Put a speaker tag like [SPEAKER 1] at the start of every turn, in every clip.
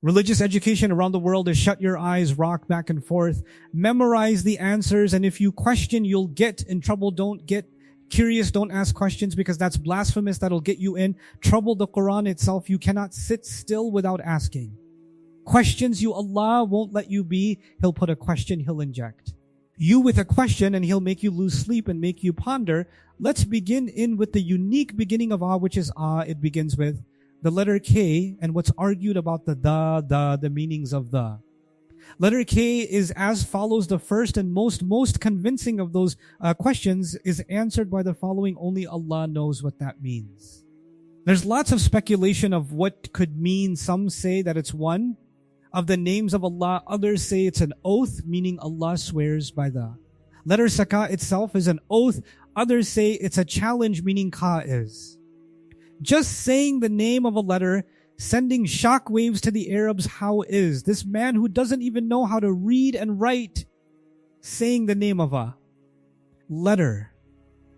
[SPEAKER 1] Religious education around the world is shut your eyes, rock back and forth, memorize the answers, and if you question, you'll get in trouble. Don't get curious, don't ask questions because that's blasphemous. That'll get you in trouble. The Quran itself, you cannot sit still without asking. Questions you, Allah won't let you be. He'll put a question, He'll inject. You with a question and He'll make you lose sleep and make you ponder. Let's begin with the unique beginning of which is It begins with the letter K and what's argued about the meanings of the. Letter K is as follows. The first and most convincing of those questions is answered by the following. Only Allah knows what that means. There's lots of speculation of what could mean. Some say that it's one of the names of Allah. Others say it's an oath, meaning Allah swears by the. Letter Saka itself is an oath. Others say it's a challenge, meaning Ka is. Just saying the name of a letter, sending shock waves to the Arabs. How is this man who doesn't even know how to read and write saying the name of a letter?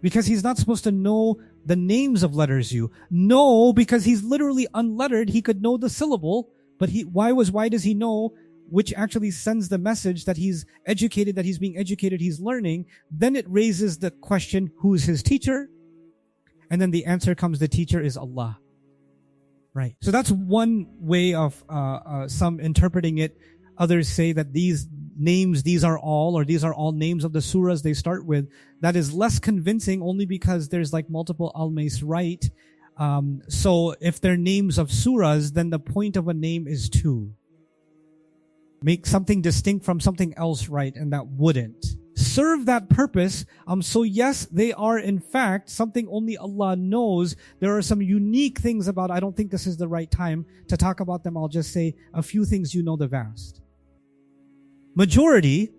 [SPEAKER 1] Because he's not supposed to know the names of letters. No, because he's literally unlettered. He could know the syllable, but why does he know which actually sends the message that he's educated, that he's being educated, he's learning? Then it raises the question, who's his teacher? And then the answer comes, the teacher is Allah. Right. So that's one way of some interpreting it. Others say that these names, these are all names of the surahs they start with. That is less convincing only because there's like multiple al-Mays, right? So if they're names of surahs, then the point of a name is to make something distinct from something else, right? And that wouldn't serve that purpose. So yes, they are in fact something only Allah knows. There are some unique things about, I don't think this is the right time to talk about them. I'll just say a few things you know the vast. Majority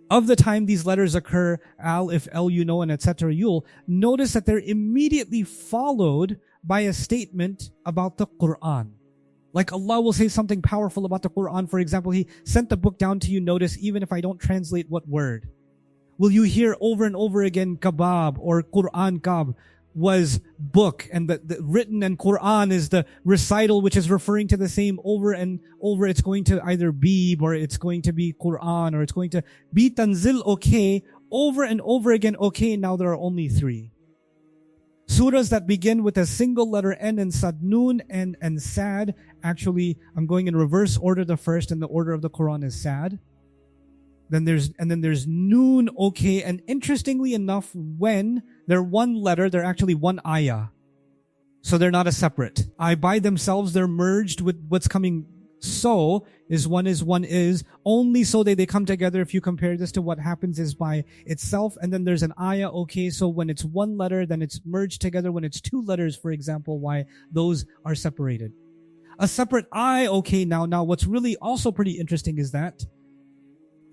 [SPEAKER 1] of the time these letters occur, al, if, el, you know, and etc. You'll notice that they're immediately followed by a statement about the Quran. Like Allah will say something powerful about the Quran. For example, He sent the book down to you. Notice, even if I don't translate what word, will you hear over and over again, kabab or Quran kab was book, and the written, and Quran is the recital, which is referring to the same over and over. It's going to either be, or it's going to be Quran, or it's going to be tanzil, okay, over and over again, okay. Now there are only 3. Surahs that begin with a single letter N and Sad, Noon and Sad. Actually, I'm going in reverse order. The first in the order of the Quran is Sad. Then there's Noon, okay. And interestingly enough, when they're one letter, they're actually one ayah. So they're not a separate. By themselves, they're merged with what's coming. So is one is. Only so they come together. If you compare this to what happens is by itself. And then there's an ayah, okay. So when it's one letter, then it's merged together. When it's 2 letters, for example, why those are separated. A separate I, okay. Now what's really also pretty interesting is that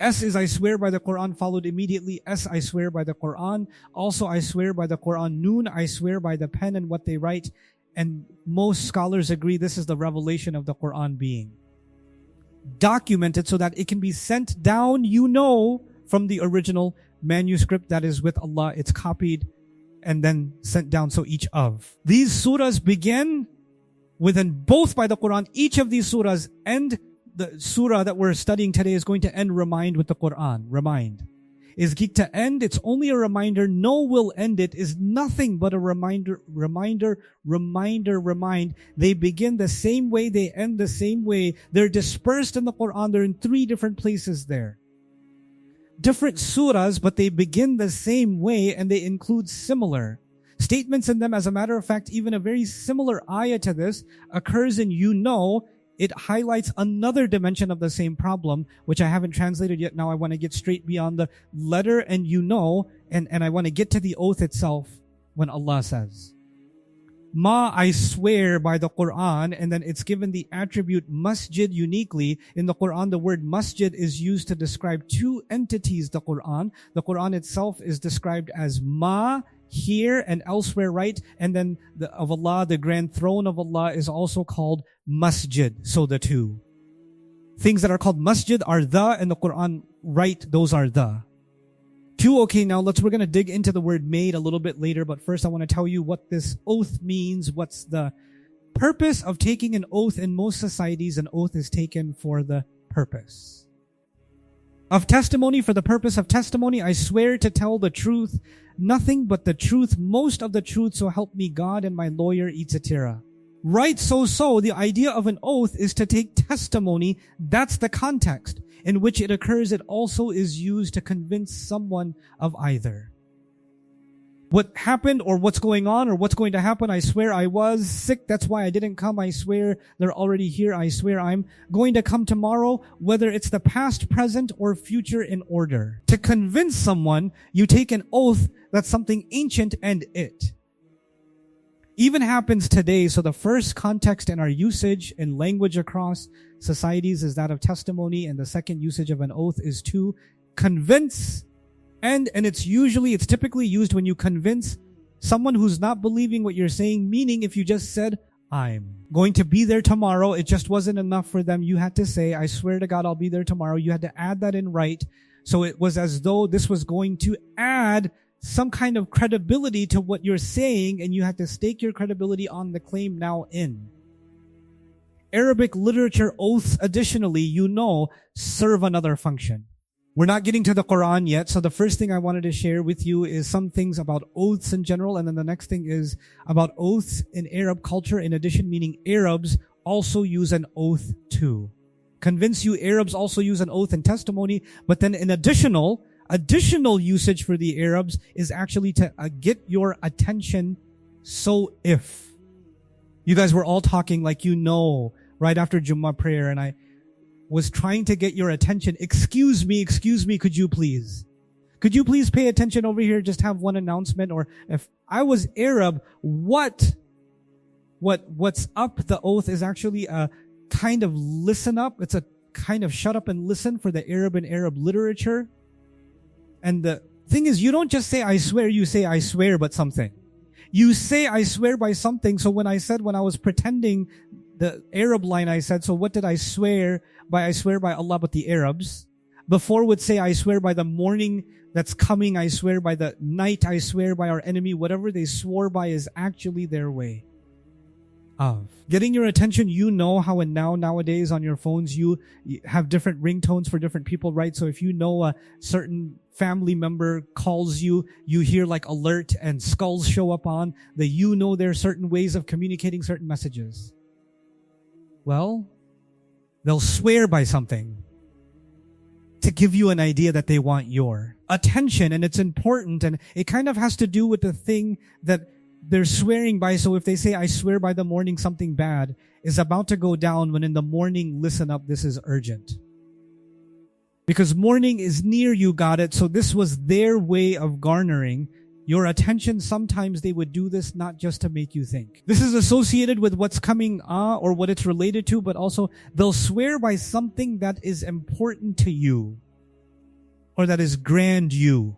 [SPEAKER 1] S is I swear by the Quran, followed immediately. S, I swear by the Quran. Also, I swear by the Quran. Noon, I swear by the pen and what they write. And most scholars agree this is the revelation of the Quran being documented so that it can be sent down, from the original manuscript that is with Allah. It's copied and then sent down. So each of these surahs begin within both by the Quran. Each of these surahs end. The surah that we're studying today is going to end remind with the Quran. Remind. Is geek to end. It's only a reminder. No will end it. Is nothing but a reminder. Remind. They begin the same way. They end the same way. They're dispersed in the Quran. They're in 3 different places there. Different surahs, but they begin the same way and they include similar statements in them. As a matter of fact, even a very similar ayah to this occurs in It highlights another dimension of the same problem, which I haven't translated yet. Now I want to get straight beyond the letter and and I want to get to the oath itself when Allah says, Ma, I swear by the Quran, and then it's given the attribute masjid uniquely. In the Quran, the word masjid is used to describe 2 entities, the Quran. The Quran itself is described as Ma, here and elsewhere, right? And then of Allah, the grand throne of Allah is also called masjid. So the 2 things that are called masjid are the, and the Quran, right? Those are the 2. Okay, now we're going to dig into the word made a little bit later, but first I want to tell you what this oath means. What's the purpose of taking an oath in most societies, an oath is taken for the purpose of testimony. For the purpose of testimony, I swear to tell the truth, nothing but the truth, most of the truth, so help me God and my lawyer, etc. Right, so the idea of an oath is to take testimony. That's the context in which it occurs. It also is used to convince someone of either what happened or what's going on or what's going to happen. I swear I was sick, that's why I didn't come. I swear they're already here. I swear I'm going to come tomorrow, whether it's the past, present, or future in order. To convince someone, you take an oath that's something ancient, and it even happens today. So the first context in our usage in language across societies is that of testimony, and the second usage of an oath is to convince. And it's typically used when you convince someone who's not believing what you're saying, meaning if you just said, I'm going to be there tomorrow, it just wasn't enough for them. You had to say, I swear to God, I'll be there tomorrow. You had to add that in right. So it was as though this was going to add some kind of credibility to what you're saying, and you had to stake your credibility on the claim now in. Arabic literature oaths, additionally, serve another function. We're not getting to the Quran yet, so the first thing I wanted to share with you is some things about oaths in general, and then the next thing is about oaths in Arab culture, in addition, meaning Arabs also use an oath too. Convince you, Arabs also use an oath and testimony, but then an additional usage for the Arabs is actually to get your attention. So if you guys were all talking right after Jummah prayer, and I was trying to get your attention. Excuse me, could you please pay attention over here? Just have one announcement. Or if I was Arab, what's up? The oath is actually a kind of listen up. It's a kind of shut up and listen for the Arab and Arab literature. And the thing is, you don't just say I swear, you say I swear but something. You say I swear by something. So when I was pretending the Arab line, I said, so what did I swear by? I swear by Allah, but the Arabs before would say, I swear by the morning that's coming, I swear by the night, I swear by our enemy. Whatever they swore by is actually their way of getting your attention. How nowadays on your phones, you have different ringtones for different people, right? So if a certain family member calls you, you hear like alert and skulls show up on that. There are certain ways of communicating certain messages. Well, they'll swear by something to give you an idea that they want your attention, and it's important, and it kind of has to do with the thing that they're swearing by. So if they say, I swear by the morning something bad is about to go down, when in the morning, listen up, this is urgent. Because morning is near, you got it. So this was their way of garnering your attention. Sometimes they would do this not just to make you think. This is associated with what's coming or what it's related to, but also they'll swear by something that is important to you or that is grand you.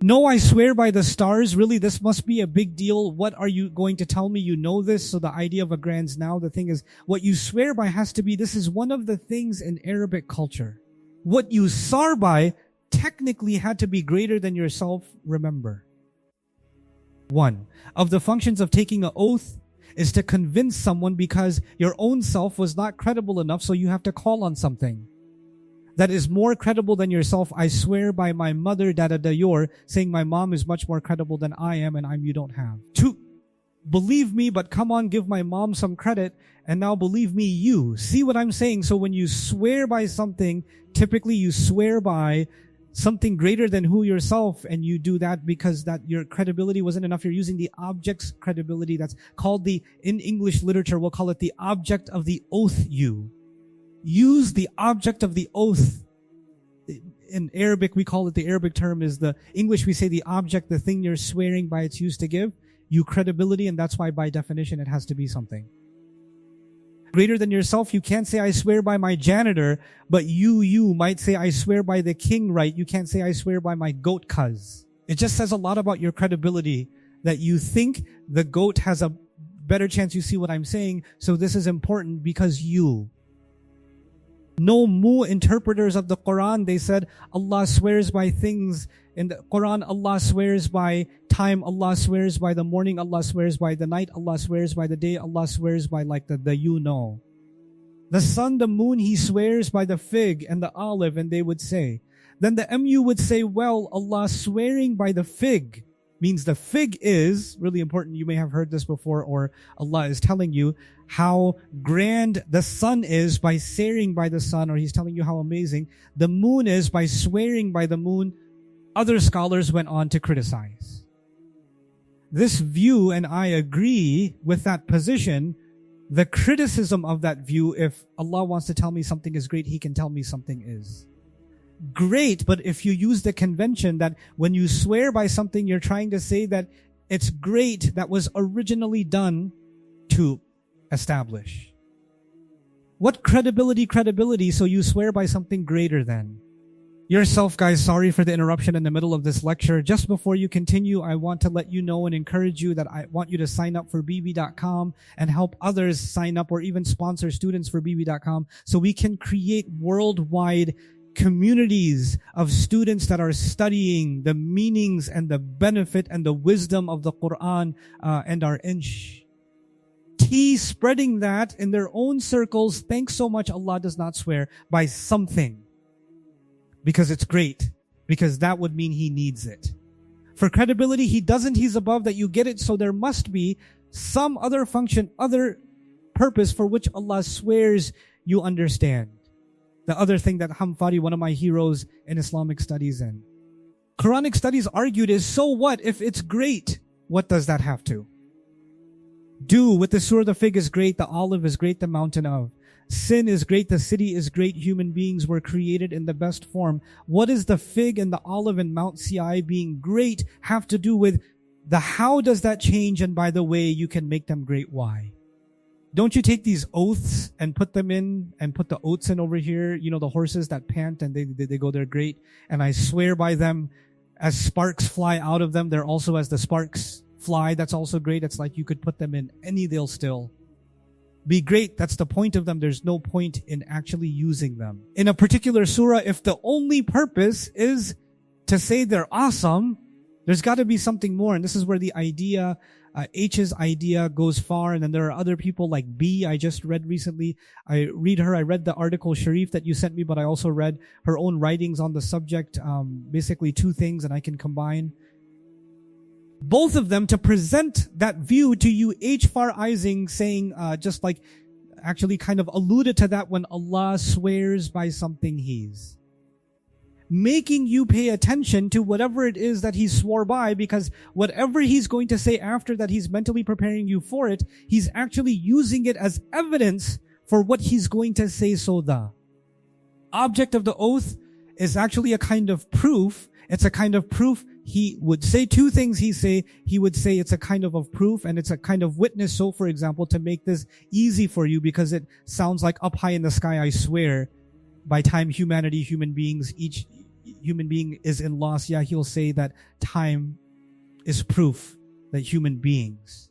[SPEAKER 1] No, I swear by the stars. Really, this must be a big deal. What are you going to tell me? You know this. So the idea of a grand's now. The thing is, what you swear by has to be, this is one of the things in Arabic culture. What you sar by technically had to be greater than yourself. Remember, one of the functions of taking an oath is to convince someone because your own self was not credible enough, so you have to call on something that is more credible than yourself. I swear by my mother, you're saying my mom is much more credible than I am, and you don't have. Two, believe me, but come on, give my mom some credit, and now believe me, you. See what I'm saying? So when you swear by something, typically you swear by something greater than who yourself, and you do that because that your credibility wasn't enough. You're using the object's credibility. That's called in English literature, we'll call it the object of the oath. You use the object of the oath. In Arabic, we call it, the Arabic term is the English, we say the object, the thing you're swearing by, it's used to give you credibility, and that's why by definition it has to be something greater than yourself. You can't say, I swear by my janitor, but you might say, I swear by the king, right? You can't say, I swear by my goat cuz. It just says a lot about your credibility that you think the goat has a better chance. You see what I'm saying? So this is important because you. No interpreters of the Quran, they said Allah swears by things. In the Quran, Allah swears by time, Allah swears by the morning, Allah swears by the night, Allah swears by the day, Allah swears by like the you know. The sun, the moon, He swears by the fig and the olive, and they would say. Then the MU would say, well, Allah swearing by the fig means the fig is, really important, you may have heard this before, or Allah is telling you how grand the sun is by swearing by the sun, or He's telling you how amazing the moon is by swearing by the moon. Other scholars went on to criticize. This view, and I agree with that position, the criticism of that view, if Allah wants to tell me something is great, He can tell me something is great. But if you use the convention that when you swear by something, you're trying to say that it's great, that was originally done to establish. What credibility, so you swear by something greater than yourself, guys. Sorry for the interruption in the middle of this lecture. Just before you continue, I want to let you know and encourage you that I want you to sign up for bb.com and help others sign up, or even sponsor students for bb.com, so we can create worldwide communities of students that are studying the meanings and the benefit and the wisdom of the Quran and our spreading that in their own circles. Thanks so much. Allah does not swear by something because it's great, because that would mean He needs it. For credibility, He doesn't. He's above that you get it. So there must be some other function, other purpose for which Allah swears you understand. The other thing that Hamfari, one of my heroes in Islamic studies and Quranic studies, argued is, so what if it's great? What does that have to do with the surah? The fig is great, the olive is great, the mountain of sin is great, the city is great, human beings were created in the best form. What does the fig and the olive and Mount Sinai being great have to do with the how does that change? And by the way, you can make them great. Why? Don't you take these oaths and put them in and put the oats in over here? You know, the horses that pant and they go, they're great. And I swear by them, as sparks fly out of them, they're also as the sparks fly. That's also great. It's like you could put them in any, they'll still be great. That's the point of them. There's no point in actually using them. In a particular surah, if the only purpose is to say they're awesome, there's got to be something more. And this is where the idea, H's idea goes far. And then there are other people like B, I just read recently. I read the article, Sharif, that you sent me, but I also read her own writings on the subject. Basically two things, and I can combine both of them to present that view to you. H. Far Ising saying, just like actually kind of alluded to that when Allah swears by something, He's making you pay attention to whatever it is that He swore by, because whatever He's going to say after that, He's mentally preparing you for it. He's actually using it as evidence for what He's going to say. So the object of the oath is actually a kind of proof. It's a kind of proof. He would say two things. He would say it's a kind of proof and it's a kind of witness. So for example, to make this easy for you, because it sounds like up high in the sky, I swear by time, humanity, human beings, each human being is in loss. Yeah, he'll say that time is proof that human beings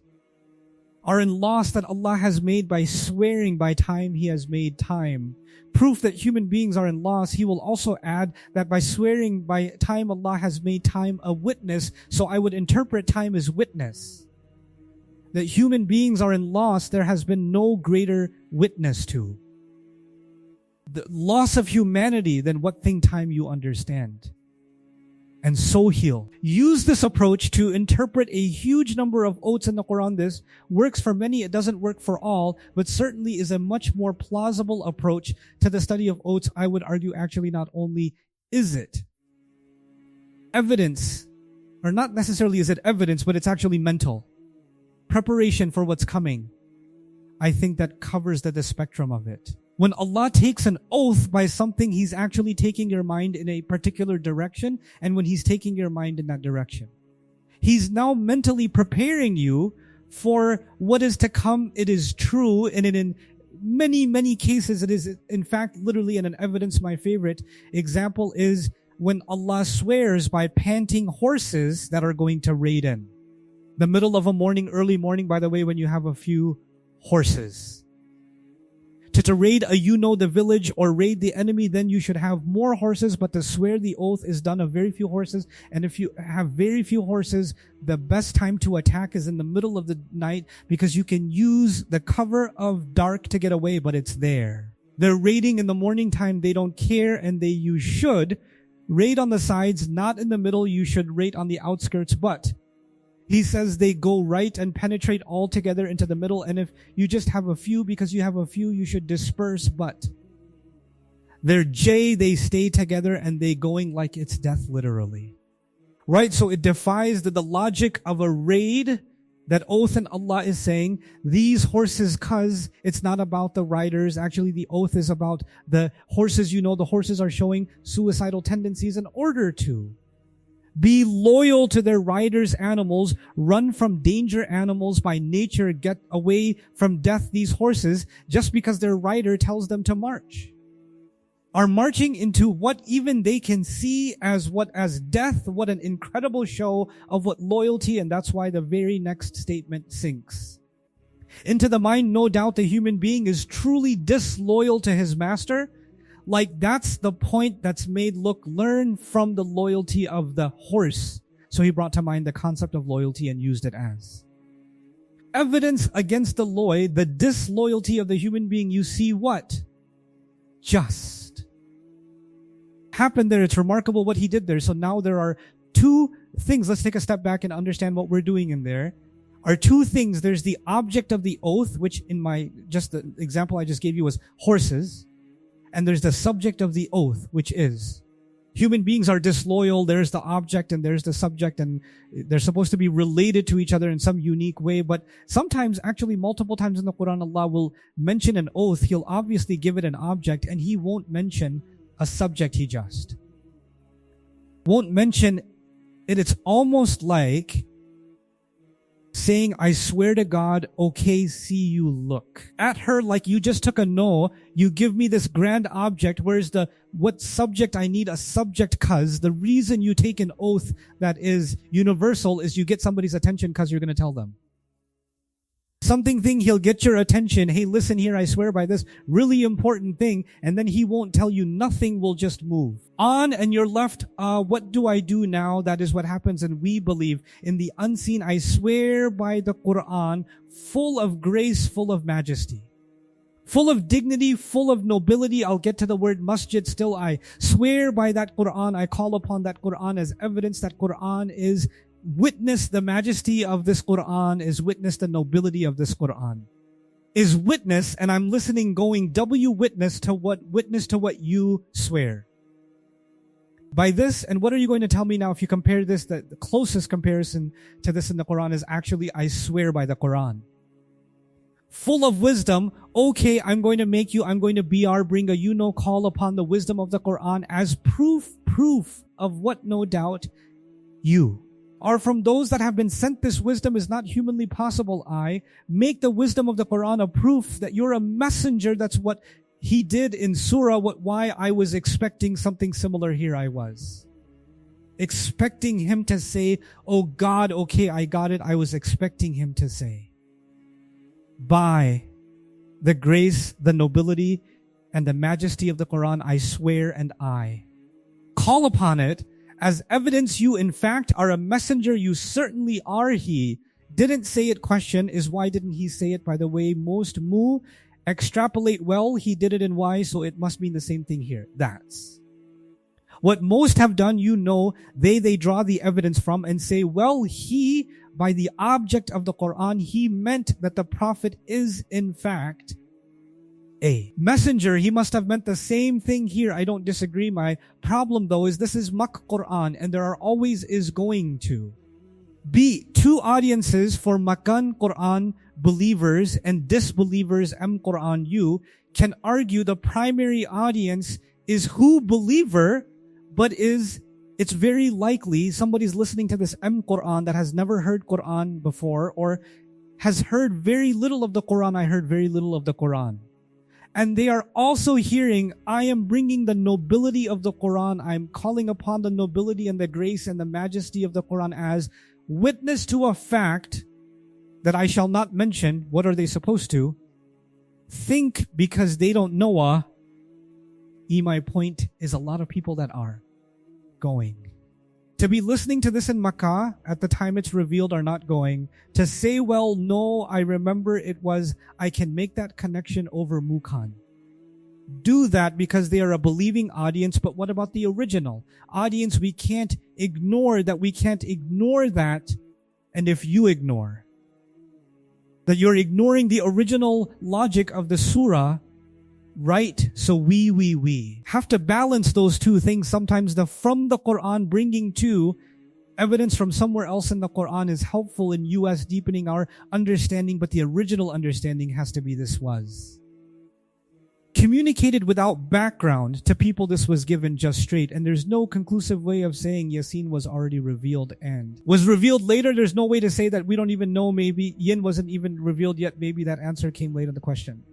[SPEAKER 1] are in loss that Allah has made by swearing by time. He has made time proof that human beings are in loss. He will also add that by swearing by time, Allah has made time a witness. So I would interpret time as witness. That human beings are in loss, there has been no greater witness to the loss of humanity than what thing time you understand. And so he'll use this approach to interpret a huge number of oaths in the Quran. This works for many, it doesn't work for all, but certainly is a much more plausible approach to the study of oaths. I would argue actually not only is it evidence, or not necessarily is it evidence, but it's actually mental preparation for what's coming. I think that covers the spectrum of it. When Allah takes an oath by something, He's actually taking your mind in a particular direction. And when He's taking your mind in that direction, He's now mentally preparing you for what is to come. It is true. And in many, many cases, it is in fact literally in an evidence. My favorite example is when Allah swears by panting horses that are going to raid in the middle of a morning, early morning, by the way, when you have a few horses. to raid the village or raid the enemy, then you should have more horses, but to swear the oath is done of very few horses. And if you have very few horses, the best time to attack is in the middle of the night, because you can use the cover of dark to get away, but it's there. They're raiding in the morning time, they don't care, and you should raid on the sides, not in the middle. You should raid on the outskirts, but he says they go right and penetrate all together into the middle. And if you just have a few, because you have a few, you should disperse. But they're they stay together, and they going like it's death, literally. Right? So it defies the logic of a raid, that oath, and Allah is saying, these horses, cause it's not about the riders. Actually, the oath is about the horses. The horses are showing suicidal tendencies in order to be loyal to their riders' animals, run from danger animals by nature, get away from death, these horses, just because their rider tells them to march, are marching into what even they can see as death. What an incredible show of what loyalty, and that's why the very next statement sinks into the mind. No doubt the human being is truly disloyal to his master. Like, that's the point that's made. Look, learn from the loyalty of the horse. So he brought to mind the concept of loyalty and used it as evidence against the disloyalty of the human being. You see what just happened there. It's remarkable what he did there. So now there are two things. Let's take a step back and understand what we're doing in there. Are two things. There's the object of the oath, which in the example I just gave you was horses. And there's the subject of the oath, which is human beings are disloyal. There's the object and there's the subject, and they're supposed to be related to each other in some unique way. But sometimes, actually multiple times in the Quran, Allah will mention an oath. He'll obviously give it an object, and He won't mention a subject. He just won't mention it. It's almost like saying, I swear to God, okay, see you look at her like you just took a no. You give me this grand object. Where's what subject? I need a subject, cause the reason you take an oath that is universal is you get somebody's attention, cause you're going to tell them. He'll get your attention. Hey, listen here, I swear by this really important thing. And then he won't tell you. Nothing will just move on, and you're left, what do I do now? That is what happens. And we believe in the unseen. I swear by the Quran, full of grace, full of majesty, full of dignity, full of nobility. I'll get to the word masjid still. I swear by that Quran. I call upon that Quran as evidence. That Quran is witness. The majesty of this Quran is witness. The nobility of this Quran is witness. And I'm listening, going, witness to what you swear by this. And what are you going to tell me now? If you compare this, the closest comparison to this in the Quran is actually, I swear by the Quran. Full of wisdom. Okay, I'm going to bring a call upon the wisdom of the Quran as proof of what no doubt you are from those that have been sent. This wisdom is not humanly possible. I make the wisdom of the Quran a proof that you're a messenger. That's what he did in Surah. Why I was expecting something similar here. I was expecting him to say, oh God, okay, I got it. I was expecting him to say, by the grace, the nobility, and the majesty of the Quran, I swear and I call upon it as evidence you in fact are a messenger. You certainly are. He didn't say it. Question is, why didn't he say it? By the way, most extrapolate well. He did it in why, so it must mean the same thing here. That's what most have done. They draw the evidence from and say, well, he, by the object of the Quran, he meant that the Prophet is in fact a messenger. He must have meant the same thing here. I don't disagree. My problem though is this is Makk Quran, and there always is going to be two audiences for Makkan Quran believers and disbelievers. Quran, you can argue the primary audience is who believer, but it's very likely somebody's listening to this Quran that has never heard Quran before, or has heard very little of the Quran. I heard very little of the Quran. And they are also hearing, I am bringing the nobility of the Quran. I'm calling upon the nobility and the grace and the majesty of the Quran as witness to a fact that I shall not mention. What are they supposed to? think because they don't know, my point is a lot of people that are going. To be listening to this in Makkah at the time it's revealed are not going. To say, well, no, I remember it was, I can make that connection over Mukhan. Do that because they are a believing audience, but what about the original audience? We can't ignore that. We can't ignore that. And if you ignore that, you're ignoring the original logic of the surah, right? So we have to balance those two things. Sometimes from the Quran bringing to evidence from somewhere else in the Quran is helpful in us deepening our understanding, but the original understanding has to be this was communicated without background to people. This was given just straight, and there's no conclusive way of saying Yasin was already revealed and was revealed later. There's no way to say that we don't even know. Maybe Yin wasn't even revealed yet. Maybe that answer came late in the question.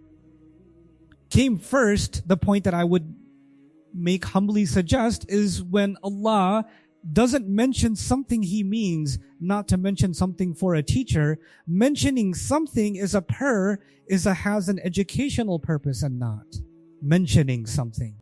[SPEAKER 1] Came first. The point that I would humbly suggest is when Allah doesn't mention something He means not to mention something for a teacher. Mentioning something has an educational purpose and not mentioning something.